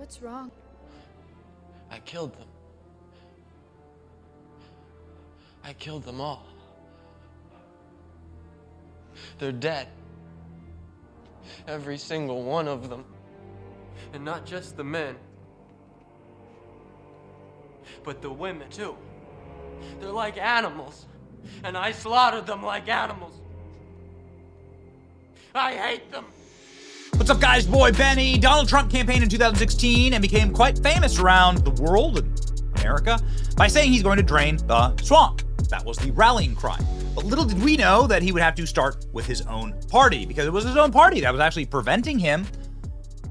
What's wrong? I killed them. I killed them all. They're dead. Every single one of them. And not just the men, but the women too. They're like animals, and I slaughtered them like animals. I hate them. What's up, guys? Boy Benny. Donald Trump campaigned in 2016 and became quite famous around the world and America by saying he's going to drain the swamp. That was the rallying cry. But little did we know that he would have to start with his own party, because it was his own party that was actually preventing him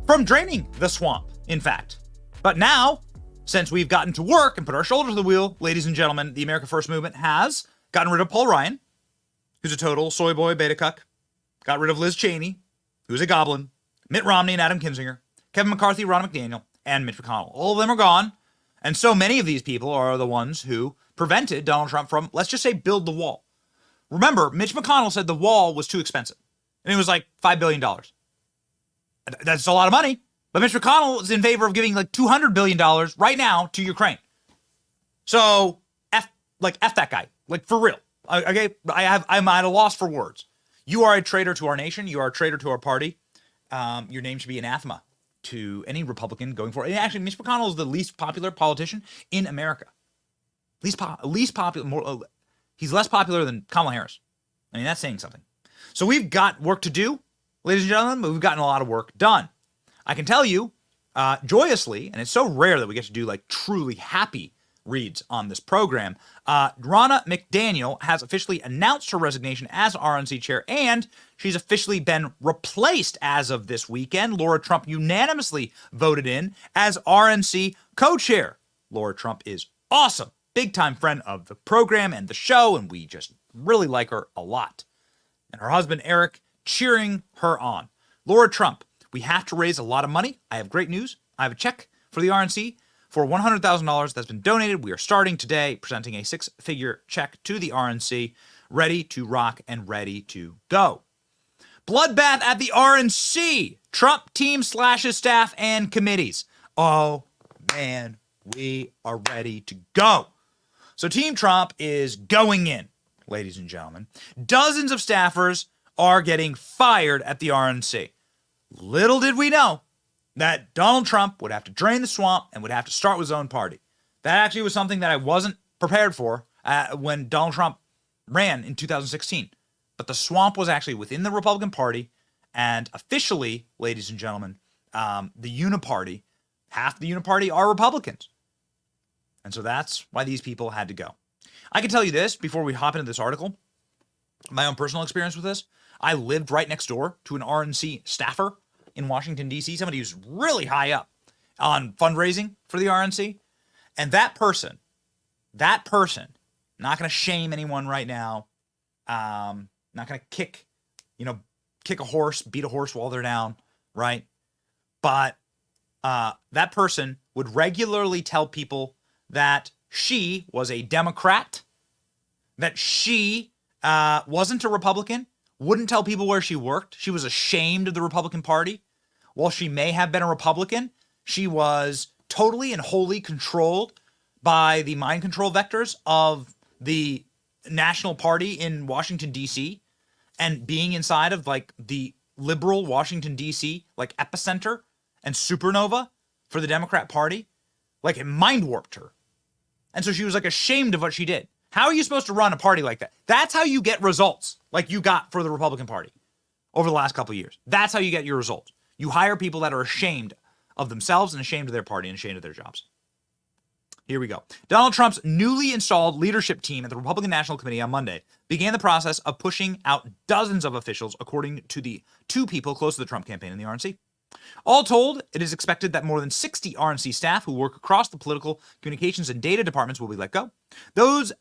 from draining the swamp, in fact. But now, since we've gotten to work and put our shoulders to the wheel, ladies and gentlemen, the America First movement has gotten rid of Paul Ryan, who's a total soy boy beta cuck, got rid of Liz Cheney, who's a goblin, Mitt Romney and Adam Kinzinger, Kevin McCarthy, Ron McDaniel, and Mitch McConnell. All of them are gone, and so many of these people are the ones who prevented Donald Trump from, let's just say, build the wall. Remember, Mitch McConnell said the wall was too expensive, and it was like $5 billion. That's a lot of money, but Mitch McConnell is in favor of giving like $200 billion right now to Ukraine. So, F that guy, like for real. Okay, I'm at a loss for words. You are a traitor to our nation. You are a traitor to our party. Your name should be anathema to any Republican going forward. And actually, Mitch McConnell is the least popular politician in America. Least popular. He's less popular than Kamala Harris. I mean, that's saying something. So we've got work to do, ladies and gentlemen, but we've gotten a lot of work done. I can tell you joyously, and it's so rare that we get to do like truly happy reads on this program, Lara McDaniel has officially announced her resignation as RNC chair, and she's officially been replaced as of this weekend. Lara Trump unanimously voted in as RNC co-chair. Lara Trump is awesome. Big-time friend of the program and the show, and we just really like her a lot. And her husband, Eric, cheering her on. Lara Trump, we have to raise a lot of money. I have great news. I have a check for the RNC for $100,000 that's been donated. We are starting today, presenting a six-figure check to the RNC, ready to rock and ready to go. Bloodbath at the RNC. Trump team slashes staff and committees. Oh, man, we are ready to go. So Team Trump is going in, ladies and gentlemen. Dozens of staffers are getting fired at the RNC. Little did we know that Donald Trump would have to drain the swamp and would have to start with his own party. That actually was something that I wasn't prepared for when Donald Trump ran in 2016. But the swamp was actually within the Republican Party, and officially, ladies and gentlemen, the Uniparty, half the Uniparty are Republicans. And so that's why these people had to go. I can tell you this before we hop into this article, my own personal experience with this. I lived right next door to an RNC staffer in Washington, D.C., somebody who's really high up on fundraising for the RNC. And that person, not going to shame anyone right now, not going to kick a horse, beat a horse while they're down, right? But that person would regularly tell people that she was a Democrat, that she wasn't a Republican, wouldn't tell people where she worked. She was ashamed of the Republican Party. While she may have been a Republican, she was totally and wholly controlled by the mind control vectors of the National Party in Washington, D.C., and being inside of like the liberal Washington, D.C., like epicenter and supernova for the Democrat Party. Like it mind warped her. And so she was like ashamed of what she did. How are you supposed to run a party like that? That's how you get results like you got for the Republican Party over the last couple of years. That's how you get your results. You hire people that are ashamed of themselves and ashamed of their party and ashamed of their jobs. Here we go. Donald Trump's newly installed leadership team at the Republican National Committee on Monday began the process of pushing out dozens of officials, according to the two people close to the Trump campaign in the RNC. All told, it is expected that more than 60 RNC staff who work across the political, communications, and data departments will be let go. Those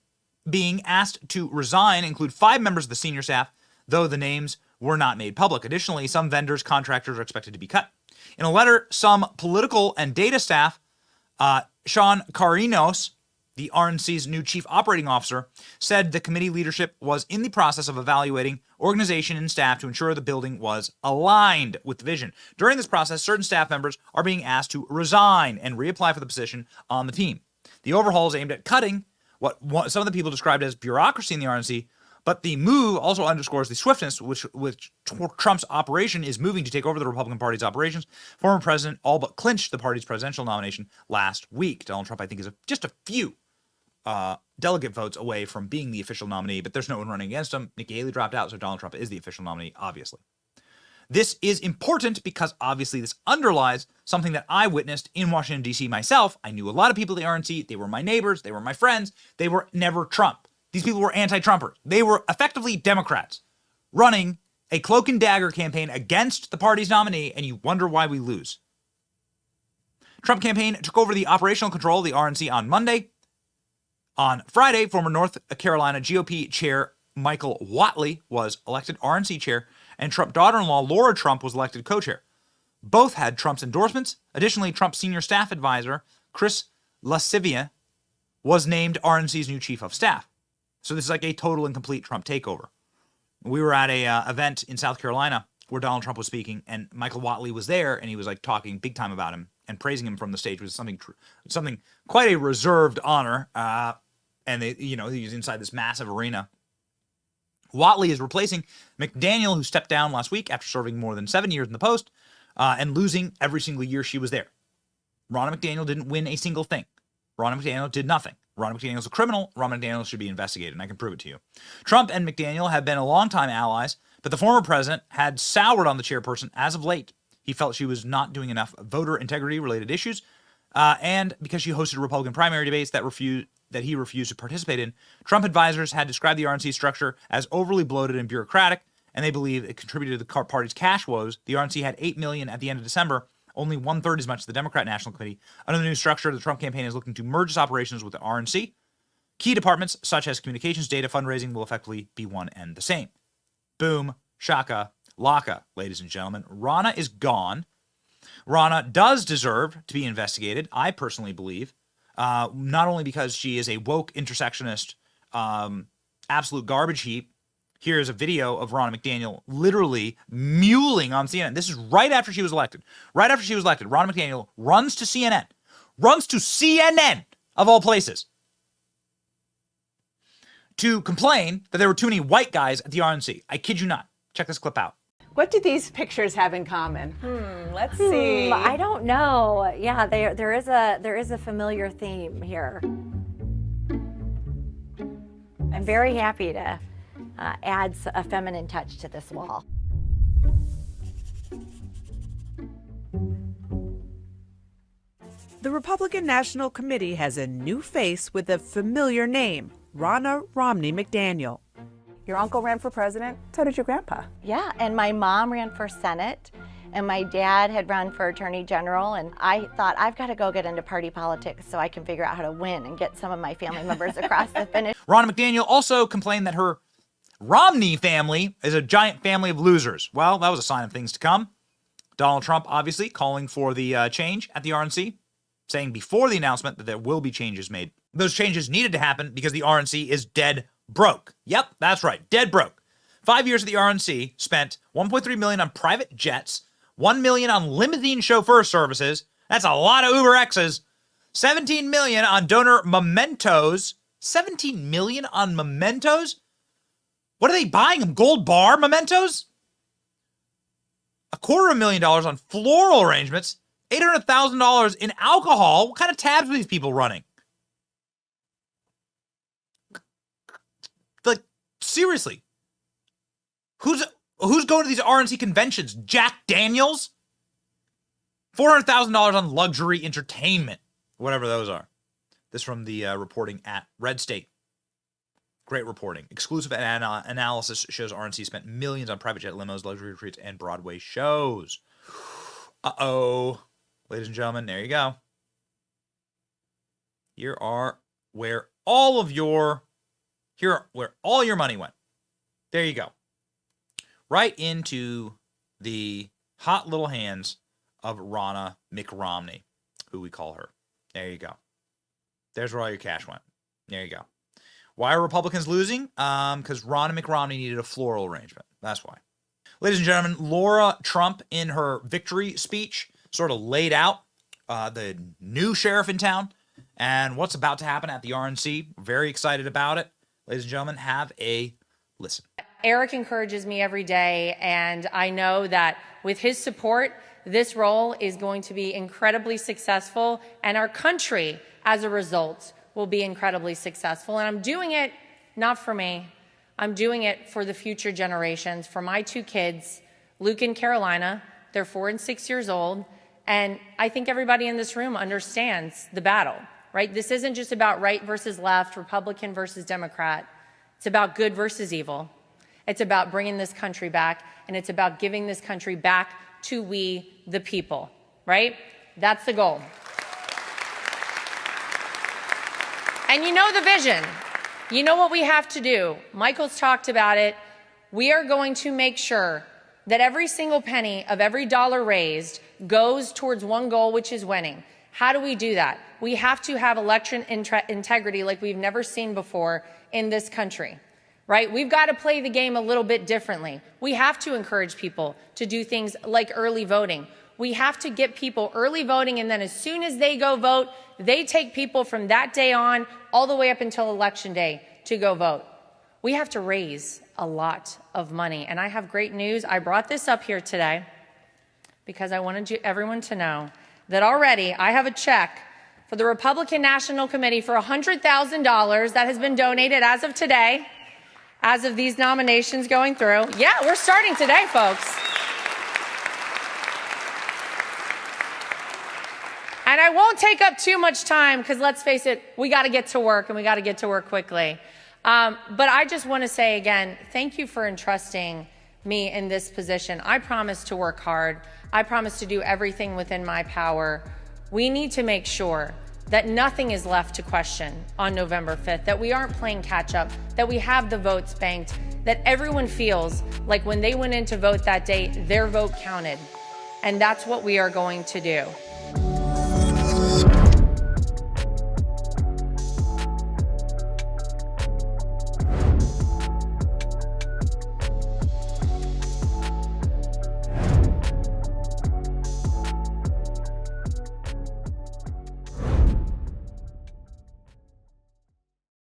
being asked to resign include 5 members of the senior staff, though the names were not made public. Additionally, some vendors, contractors are expected to be cut. In a letter, some political and data staff, Sean Carinos, the RNC's new chief operating officer, said the committee leadership was in the process of evaluating organization and staff to ensure the building was aligned with the vision. During this process, certain staff members are being asked to resign and reapply for the position on the team. The overhaul is aimed at cutting what some of the people described as bureaucracy in the RNC, but the move also underscores the swiftness which Trump's operation is moving to take over the Republican Party's operations. Former president all but clinched the party's presidential nomination last week. Donald Trump, I think, is just a few delegate votes away from being the official nominee, but there's no one running against him. Nikki Haley dropped out, so Donald Trump is the official nominee, obviously. This is important because obviously this underlies something that I witnessed in Washington, D.C. myself. I knew a lot of people at the RNC. They were my neighbors. They were my friends. They were never Trump. These people were anti-Trumpers. They were effectively Democrats running a cloak and dagger campaign against the party's nominee, and you wonder why we lose. Trump campaign took over the operational control of the RNC on Monday. On Friday, former North Carolina GOP chair Michael Whatley was elected RNC chair, and Trump daughter-in-law Lara Trump was elected co-chair. Both had Trump's endorsements. Additionally, Trump's senior staff advisor, Chris LaCivia, was named RNC's new chief of staff. So this is like a total and complete Trump takeover. We were at a event in South Carolina where Donald Trump was speaking, and Michael Whatley was there, and he was like talking big time about him and praising him from the stage, which was something quite a reserved honor. And he was inside this massive arena. Whatley is replacing McDaniel, who stepped down last week after serving more than 7 years in the post and losing every single year she was there. Ronna McDaniel didn't win a single thing. Ronna McDaniel did nothing. Ronna McDaniel's a criminal. Ronna McDaniel should be investigated, and I can prove it to you. Trump and McDaniel have been longtime allies, but the former president had soured on the chairperson as of late. He felt she was not doing enough voter integrity-related issues, and because she hosted Republican primary debates that he refused to participate in. Trump advisors had described the RNC structure as overly bloated and bureaucratic, and they believe it contributed to the party's cash woes. The RNC had $8 million at the end of December, only one-third as much as the Democrat National Committee. Under the new structure, the Trump campaign is looking to merge its operations with the RNC. Key departments, such as communications, data, fundraising, will effectively be one and the same. Boom, shaka, laka, ladies and gentlemen. Ronna is gone. Ronna does deserve to be investigated, I personally believe, not only because she is a woke intersectionist, absolute garbage heap. Here's a video of Ronna McDaniel literally mewling on CNN. This is right after she was elected. Right after she was elected, Ronna McDaniel runs to CNN. Runs to CNN, of all places, to complain that there were too many white guys at the RNC. I kid you not. Check this clip out. What do these pictures have in common? Let's see. I don't know. Yeah, there is a familiar theme here. I'm very happy to add a feminine touch to this wall. The Republican National Committee has a new face with a familiar name, Ronna Romney McDaniel. Your uncle ran for president, so did your grandpa. Yeah, and my mom ran for Senate, and my dad had run for Attorney General, and I thought, I've got to go get into party politics so I can figure out how to win and get some of my family members across the finish. Ronna McDaniel also complained that her Romney family is a giant family of losers. Well, that was a sign of things to come. Donald Trump, obviously, calling for the change at the RNC, saying before the announcement that there will be changes made. Those changes needed to happen because the RNC is dead broke. Yep, that's right, dead broke. 5 years at the RNC, spent $1.3 million on private jets, $1 million on limousine chauffeur services. That's a lot of Uber X's. $17 million on donor mementos. $17 million on mementos? What are they buying them? Gold bar mementos? $250,000 on floral arrangements. $800,000 in alcohol. What kind of tabs are these people running? Like, seriously. Who's going to these RNC conventions? Jack Daniels? $400,000 on luxury entertainment. Whatever those are. This from the reporting at Red State. Great reporting. Exclusive analysis shows RNC spent millions on private jet limos, luxury retreats, and Broadway shows. Uh-oh. Ladies and gentlemen, there you go. Here are where all your money went. There you go. Right into the hot little hands of Ronna McRomney, who we call her. There you go. There's where all your cash went. There you go. Why are Republicans losing? Because Ron and Mitt Romney needed a floral arrangement. That's why. Ladies and gentlemen, Lara Trump in her victory speech sort of laid out the new sheriff in town and what's about to happen at the RNC. Very excited about it. Ladies and gentlemen, have a listen. Eric encourages me every day, and I know that with his support, this role is going to be incredibly successful, and our country, as a result, will be incredibly successful. And I'm doing it not for me. I'm doing it for the future generations, for my two kids, Luke and Carolina. They're 4 and 6 years old. And I think everybody in this room understands the battle, right? This isn't just about right versus left, Republican versus Democrat. It's about good versus evil. It's about bringing this country back, and it's about giving this country back to we, the people, right? That's the goal. And you know the vision. You know what we have to do. Michael's talked about it. We are going to make sure that every single penny of every dollar raised goes towards one goal, which is winning. How do we do that? We have to have election integrity like we've never seen before in this country, right? We've got to play the game a little bit differently. We have to encourage people to do things like early voting. We have to get people early voting, and then as soon as they go vote, they take people from that day on all the way up until Election Day to go vote. We have to raise a lot of money, and I have great news. I brought this up here today because I wanted everyone to know that already I have a check for the Republican National Committee for $100,000 that has been donated as of today, as of these nominations going through. Yeah, we're starting today, folks. And I won't take up too much time because let's face it, we got to get to work, and we got to get to work quickly. But I just want to say again, thank you for entrusting me in this position. I promise to work hard. I promise to do everything within my power. We need to make sure that nothing is left to question on November 5th, that we aren't playing catch up, that we have the votes banked, that everyone feels like when they went in to vote that day, their vote counted. And that's what we are going to do.